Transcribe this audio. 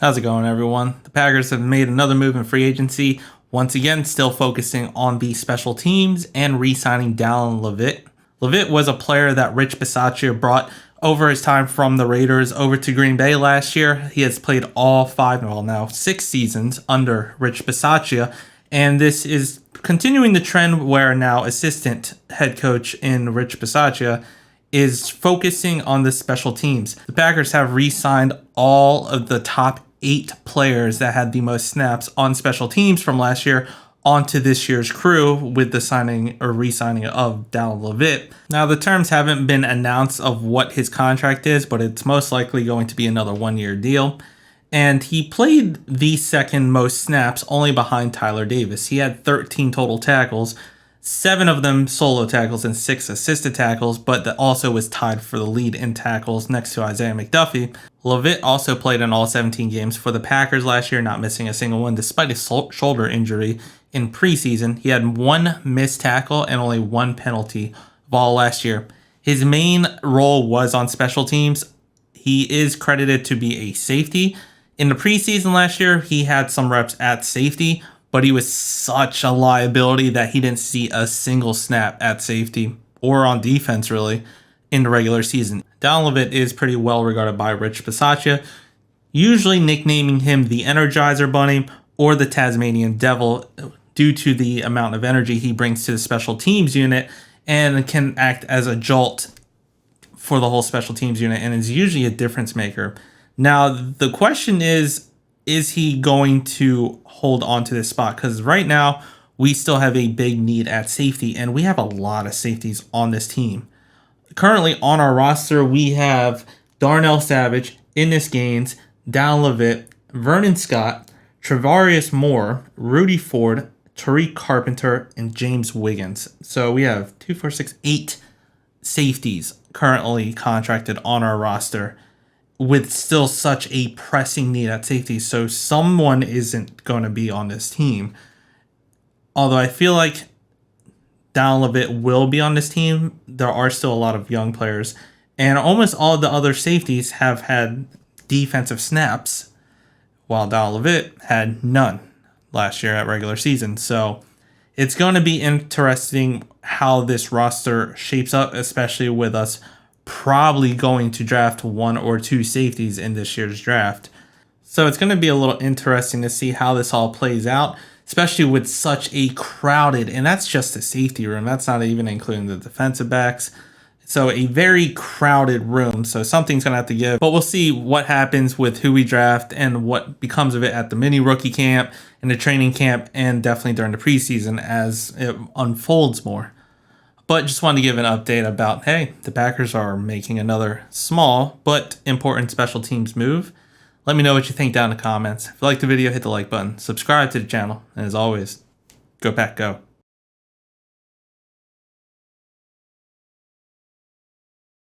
How's it going, everyone? The Packers have made another move in free agency, once again still focusing on the special teams and re-signing Dallin Leavitt. Leavitt was a player that Rich Bisaccia brought over his time from the Raiders over to Green Bay last year. He has played all 6 seasons under Rich Bisaccia, and this is continuing the trend where now assistant head coach in Rich Bisaccia is focusing on the special teams. The Packers have re-signed all of the top 8 players that had the most snaps on special teams from last year onto this year's crew with the signing or re-signing of Dallin Leavitt. Now, the terms haven't been announced of what his contract is, but it's most likely going to be another 1-year deal. And he played the second most snaps, only behind Tyler Davis. He had 13 total tackles, 7 of them solo tackles and 6 assisted tackles, but that also was tied for the lead in tackles next to Isaiah McDuffie. Leavitt also played in all 17 games for the Packers last year, not missing a single one despite a shoulder injury in preseason. He had 1 missed tackle and only 1 penalty of all last year. His main role was on special teams. He is credited to be a safety. In the preseason last year, he had some reps at safety, but he was such a liability that he didn't see a single snap at safety or on defense, really, in the regular season. Dallin Leavitt is pretty well regarded by Rich Bisaccia, usually nicknaming him the Energizer Bunny or the Tasmanian Devil due to the amount of energy he brings to the special teams unit and can act as a jolt for the whole special teams unit and is usually a difference maker. Now, the question is he going to hold on to this spot? Because right now, we still have a big need at safety, and we have a lot of safeties on this team. Currently on our roster, we have Darnell Savage, Innis Gaines, Dallin Leavitt, Vernon Scott, Travarius Moore, Rudy Ford, Tariq Carpenter, and James Wiggins. So we have 8 safeties currently contracted on our roster, with still such a pressing need at safety. So someone isn't going to be on this team. Although I feel like Dallin Leavitt will be on this team, there are still a lot of young players. And almost all of the other safeties have had defensive snaps, while Dallin Leavitt had none last year at regular season. So it's going to be interesting how this roster shapes up, especially with us probably going to draft 1 or 2 safeties in this year's draft. So it's going to be a little interesting to see how this all plays out, especially with such a crowded, and that's just the safety room. That's not even including the defensive backs. So a very crowded room. So something's going to have to give. But we'll see what happens with who we draft and what becomes of it at the mini rookie camp, and the training camp, and definitely during the preseason as it unfolds more. But just wanted to give an update about, hey, the Packers are making another small but important special teams move. Let me know what you think down in the comments. If you liked the video, hit the like button. Subscribe to the channel. And as always, go Pack, go.